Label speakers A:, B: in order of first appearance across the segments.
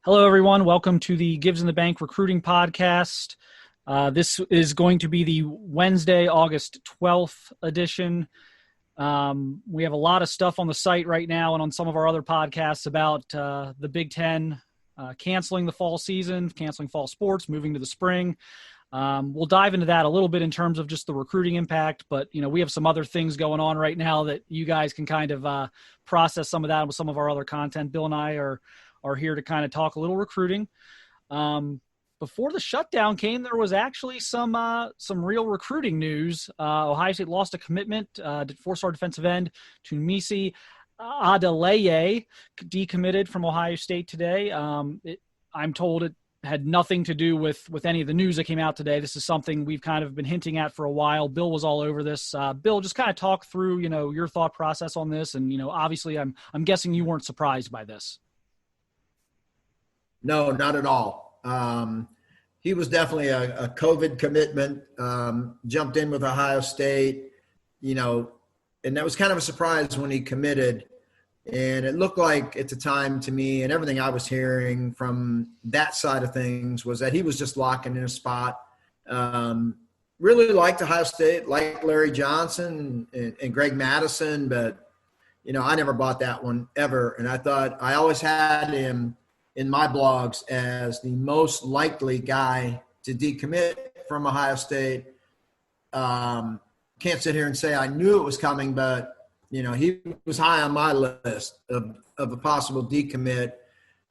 A: Hello, everyone. Welcome to the Gives in the Bank Recruiting Podcast. This is going to be the Wednesday, August 12th edition. We have a lot of stuff on the site right now and on some of our other podcasts about the Big Ten canceling the fall season, canceling fall sports, moving to the spring. We'll dive into that a little bit in terms of just the recruiting impact, but we have some other things going on right now that you guys can kind of process some of that with some of our other content. Bill and I are here to kind of talk a little recruiting. Before the shutdown came, there was actually some real recruiting news. Ohio State lost a commitment, four-star defensive end to Misi Adelaide, decommitted from Ohio State today. I'm told it had nothing to do with any of the news that came out today. This is something we've kind of been hinting at for a while. Bill was all over this. Bill, just kind of talk through, your thought process on this. And, obviously I'm guessing you weren't surprised by this.
B: No, not at all. He was definitely a COVID commitment, jumped in with Ohio State, and that was kind of a surprise when he committed. And it looked like at the time to me, and everything I was hearing from that side of things, was that he was just locking in a spot. Really liked Ohio State, liked Larry Johnson and Greg Madison, but, I never bought that one ever. And I thought I always had him in my blogs as the most likely guy to decommit from Ohio State. Can't sit here and say I knew it was coming, but, he was high on my list of a possible decommit.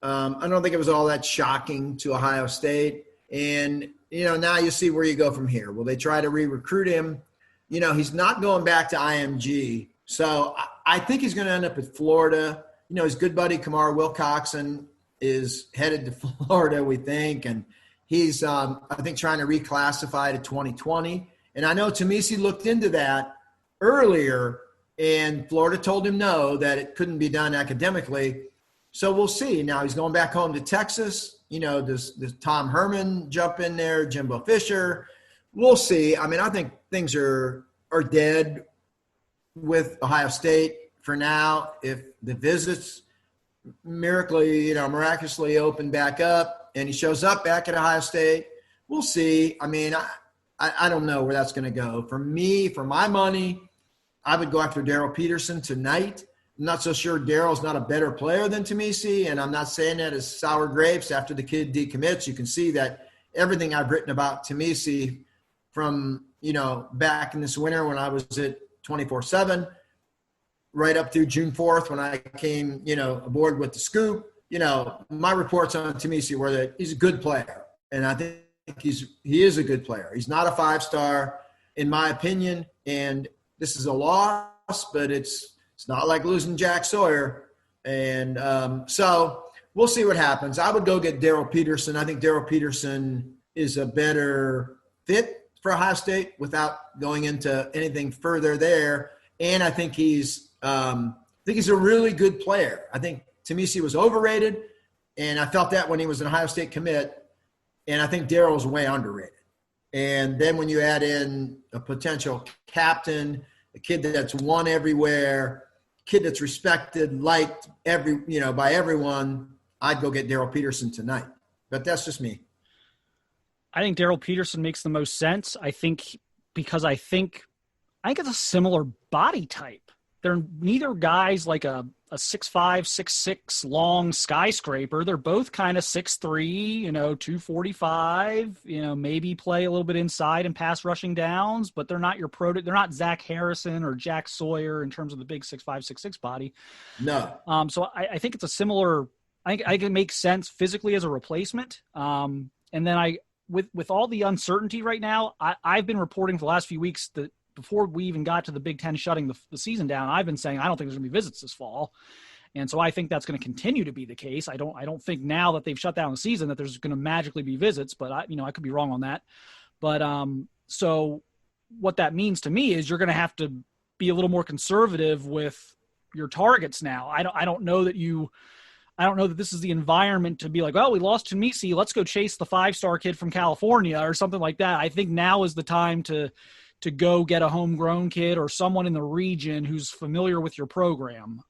B: I don't think it was all that shocking to Ohio State. And, now you see where you go from here. Will they try to re-recruit him? He's not going back to IMG. So I think he's going to end up at Florida. His good buddy Kamar Wilcoxon is headed to Florida, we think, and he's, I think, trying to reclassify to 2020. And I know Tunmise looked into that earlier, and Florida told him no, that it couldn't be done academically. So we'll see. Now he's going back home to Texas. Does Tom Herman jump in there, Jimbo Fisher? We'll see. I mean, I think things are dead with Ohio State for now. If the visits miraculously open back up and he shows up back at Ohio State, we'll see. I mean, I don't know where that's going to go. For me, for my money, I would go after Daryl Peterson tonight. I'm not so sure Daryl's not a better player than Tunmise, and I'm not saying that as sour grapes after the kid decommits. You can see that everything I've written about Tunmise from, back in this winter when I was at 24/7, right up through June 4th when I came, aboard with the scoop, my reports on Tunmise were that he's a good player. And I think he is a good player. He's not a 5-star in my opinion. And this is a loss, but it's not like losing Jack Sawyer. And so we'll see what happens. I would go get Daryl Peterson. I think Daryl Peterson is a better fit for Ohio State without going into anything further there. And I think he's a really good player. I think Tunmise was overrated, and I felt that when he was an Ohio State commit, and I think Daryl was way underrated. And then when you add in a potential captain, a kid that's won everywhere, kid that's respected, liked by everyone, I'd go get Daryl Peterson tonight. But that's just me.
A: I think Daryl Peterson makes the most sense. I think it's a similar body type. They're neither guys like a 6'5", 6'6", long skyscraper. They're both kind of 6'3", 245, maybe play a little bit inside and pass rushing downs, but they're not they're not Zach Harrison or Jack Sawyer in terms of the big 6'5", 6'6" body.
B: No.
A: So I think it's a similar, I think it makes sense physically as a replacement. And then with all the uncertainty right now, I've been reporting for the last few weeks that before we even got to the Big Ten shutting the season down, I've been saying I don't think there's going to be visits this fall. And so I think that's going to continue to be the case. I don't think now that they've shut down the season that there's going to magically be visits, but I could be wrong on that. But so what that means to me is you're going to have to be a little more conservative with your targets now. I don't know that this is the environment to be like, well, we lost to Misi, let's go chase the 5-star kid from California or something like that. I think now is the time to go get a homegrown kid or someone in the region who's familiar with your program.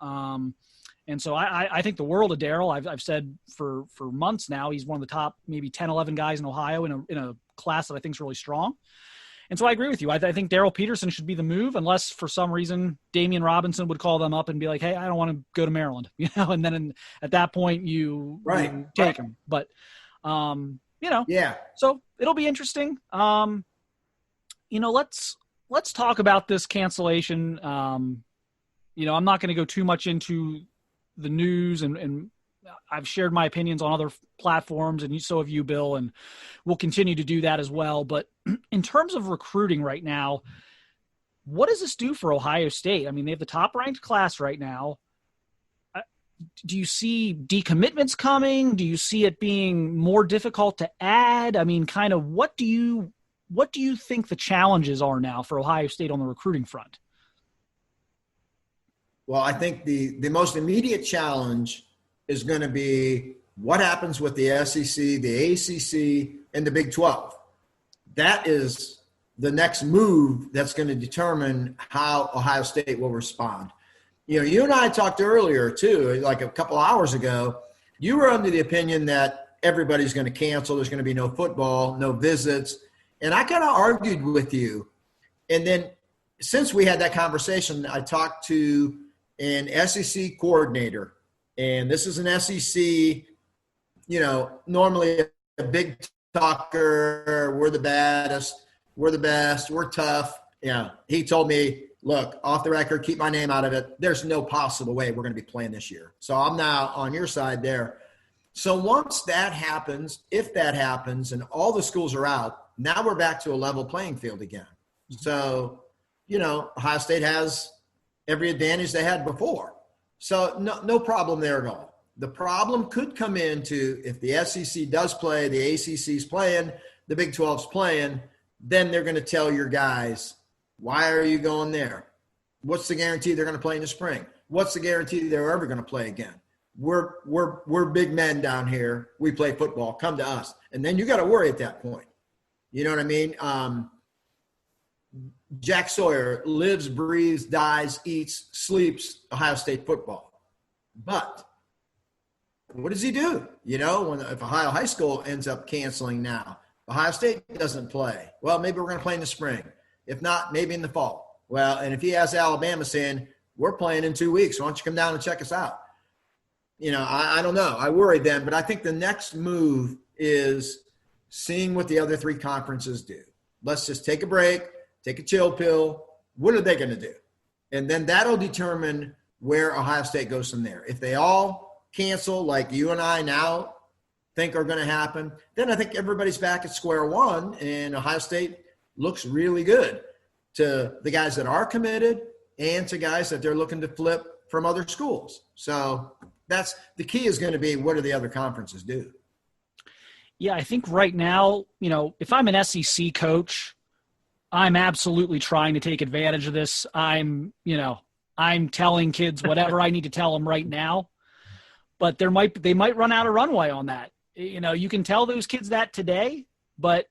A: And so I think the world of Daryl. I've said for months now, he's one of the top maybe 10, 11 guys in Ohio in a class that I think is really strong. And so I agree with you. I think Daryl Peterson should be the move, unless for some reason Damian Robinson would call them up and be like, "Hey, I don't want to go to Maryland," and then at that point you take him. But so it'll be interesting. Let's talk about this cancellation. I'm not going to go too much into the news, and I've shared my opinions on other platforms, and so have you, Bill, and we'll continue to do that as well. But in terms of recruiting right now, what does this do for Ohio State? I mean, they have the top-ranked class right now. Do you see decommitments coming? Do you see it being more difficult to add? I mean, kind of what do you think the challenges are now for Ohio State on the recruiting front?
B: Well, I think the most immediate challenge is going to be what happens with the SEC, the ACC, and the Big 12. That is the next move that's going to determine how Ohio State will respond. You and I talked earlier, too, like a couple hours ago. You were under the opinion that everybody's going to cancel. There's going to be no football, no visits. And I kind of argued with you. And then since we had that conversation, I talked to an SEC coordinator. And this is an SEC, normally a big talker. We're the baddest. We're the best. We're tough. He told me, look, off the record, keep my name out of it. There's no possible way we're going to be playing this year. So I'm now on your side there. So once that happens, if that happens, and all the schools are out, now we're back to a level playing field again. So, Ohio State has every advantage they had before. So no problem there at all. The problem could come into if the SEC does play, the ACC's playing, the Big 12's playing, then they're going to tell your guys, why are you going there? What's the guarantee they're going to play in the spring? What's the guarantee they're ever going to play again? We're big men down here. We play football. Come to us. And then you got to worry at that point. You know what I mean? Jack Sawyer lives, breathes, dies, eats, sleeps Ohio State football. But what does he do? If Ohio High School ends up canceling now, Ohio State doesn't play. Well, maybe we're going to play in the spring. If not, maybe in the fall. Well, and if he has Alabama saying, we're playing in 2 weeks, why don't you come down and check us out? I don't know. I worry then, but I think the next move is seeing what the other three conferences do. Let's just take a break, take a chill pill. What are they going to do? And then that'll determine where Ohio State goes from there. If they all cancel like you and I now think are going to happen, then I think everybody's back at square one, and Ohio State looks really good to the guys that are committed and to guys that they're looking to flip from other schools. So that's the key is going to be, what do the other conferences do?
A: Yeah, I think right now, if I'm an SEC coach, I'm absolutely trying to take advantage of this. I'm telling kids whatever I need to tell them right now, but they might run out of runway on that. You can tell those kids that today, but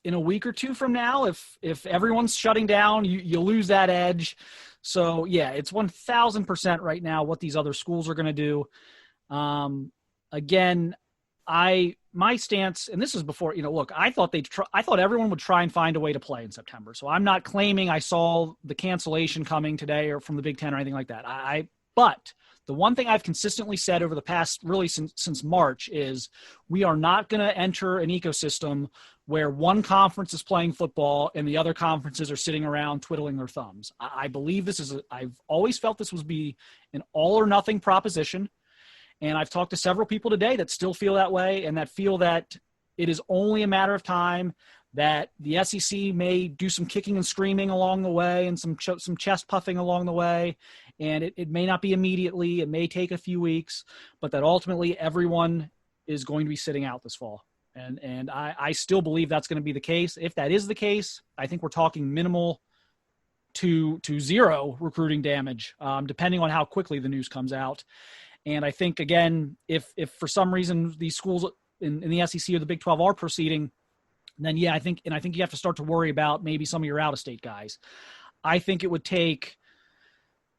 A: in a week or two from now, if everyone's shutting down, you lose that edge. So yeah, it's 1,000% right now what these other schools are going to do. Again, my stance, and this is before, look, I thought everyone would try and find a way to play in September. So I'm not claiming I saw the cancellation coming today or from the Big Ten or anything like that. But the one thing I've consistently said over the past, really since March, is we are not going to enter an ecosystem where one conference is playing football and the other conferences are sitting around twiddling their thumbs. I believe I've always felt this would be an all or nothing proposition. And I've talked to several people today that still feel that way and that feel that it is only a matter of time, that the SEC may do some kicking and screaming along the way and some chest puffing along the way. And it may not be immediately. It may take a few weeks, but that ultimately everyone is going to be sitting out this fall. And I still believe that's going to be the case. If that is the case, I think we're talking minimal to zero recruiting damage, depending on how quickly the news comes out. And I think, again, if for some reason these schools in the SEC or the Big 12 are proceeding, then yeah, I think you have to start to worry about maybe some of your out-of-state guys. I think it would take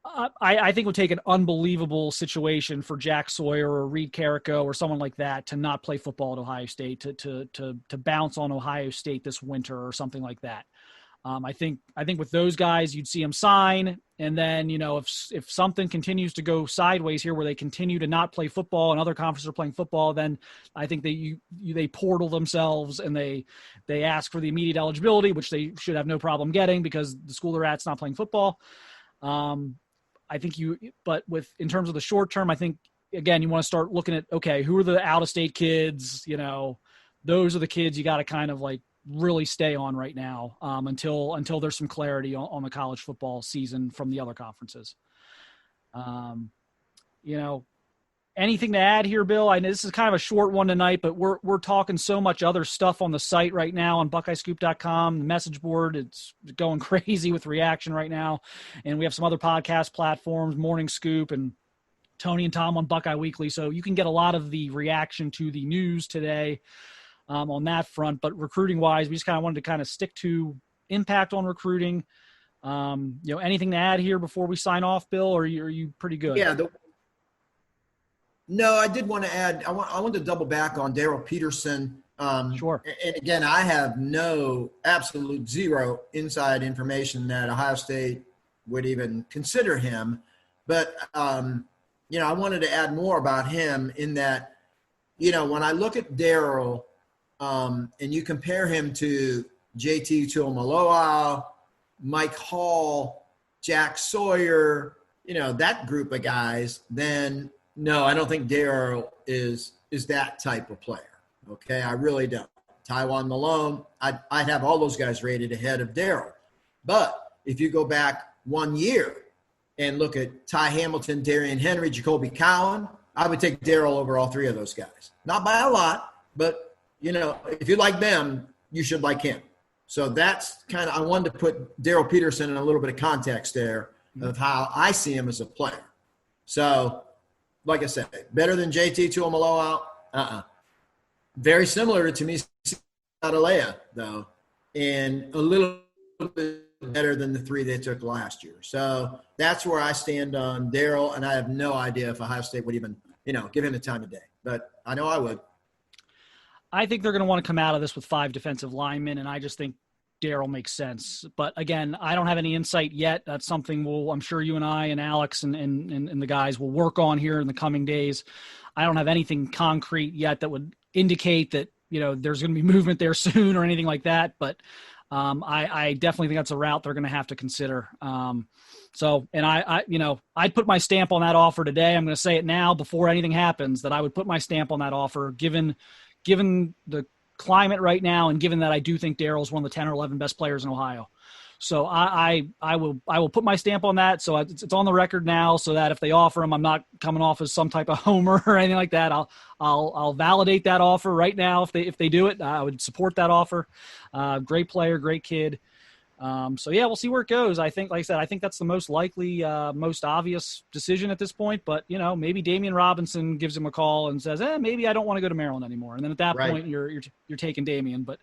A: I think it would take an unbelievable situation for Jack Sawyer or Reed Carrico or someone like that to not play football at Ohio State, to bounce on Ohio State this winter or something like that. I think with those guys, you'd see them sign. And then, if something continues to go sideways here where they continue to not play football and other conferences are playing football, then I think they portal themselves and they ask for the immediate eligibility, which they should have no problem getting because the school they're at's not playing football. I think but in terms of the short term, I think, again, you want to start looking at, okay, who are the out-of-state kids? Those are the kids you got to kind of like really stay on right now until there's some clarity on the college football season from the other conferences. Anything to add here, Bill? I know this is kind of a short one tonight, but we're talking so much other stuff on the site right now on BuckeyesScoop.com, the message board. It's going crazy with reaction right now. And we have some other podcast platforms, Morning Scoop and Tony and Tom on Buckeye Weekly. So you can get a lot of the reaction to the news today on that front. But recruiting-wise, we just kind of wanted to kind of stick to impact on recruiting. Anything to add here before we sign off, Bill, or are you pretty good?
B: Yeah, no, I did want to add, I want to double back on Daryl Peterson.
A: Sure.
B: And again, I have absolute zero inside information that Ohio State would even consider him. But, I wanted to add more about him in that, when I look at Daryl and you compare him to JT Tuimoloau, Mike Hall, Jack Sawyer, that group of guys, then – no, I don't think Daryl is that type of player. Okay, I really don't. Taiwan Malone, I'd have all those guys rated ahead of Daryl. But if you go back 1 year and look at Ty Hamilton, Darian Henry, Jacoby Cowan, I would take Daryl over all three of those guys. Not by a lot, but, if you like them, you should like him. So that's kind of – I wanted to put Daryl Peterson in a little bit of context there of how I see him as a player. So – like I said, better than JT Tuimoloau? Very similar to Misi Adelaide, though, and a little bit better than the three they took last year. So that's where I stand on Daryl, and I have no idea if Ohio State would even, give him the time of day. But I know I would.
A: I think they're going to want to come out of this with 5 defensive linemen, and I just think Daryl makes sense. But again, I don't have any insight yet. That's something I'm sure you and I and Alex and the guys will work on here in the coming days. I don't have anything concrete yet that would indicate that, there's going to be movement there soon or anything like that. But I definitely think that's a route they're going to have to consider. I'd put my stamp on that offer today. I'm going to say it now before anything happens that I would put my stamp on that offer given the climate right now, and given that I do think Daryl's one of the 10 or 11 best players in Ohio. So I will put my stamp on that. So it's on the record now, so that if they offer him, I'm not coming off as some type of homer or anything like that. I'll validate that offer right now. If they do it, I would support that offer. Great player, great kid. We'll see where it goes. I think, like I said, I think that's the most likely, most obvious decision at this point. But, maybe Damian Robinson gives him a call and says, maybe I don't want to go to Maryland anymore. And then at that point, you're taking Damian. But,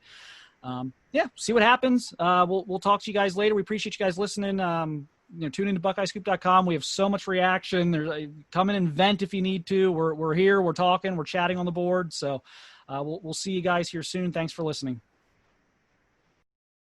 A: see what happens. We'll talk to you guys later. We appreciate you guys listening. Tune into BuckeyesScoop.com. We have so much reaction. Come in and vent if you need to. We're here. We're talking. We're chatting on the board. So we'll see you guys here soon. Thanks for listening.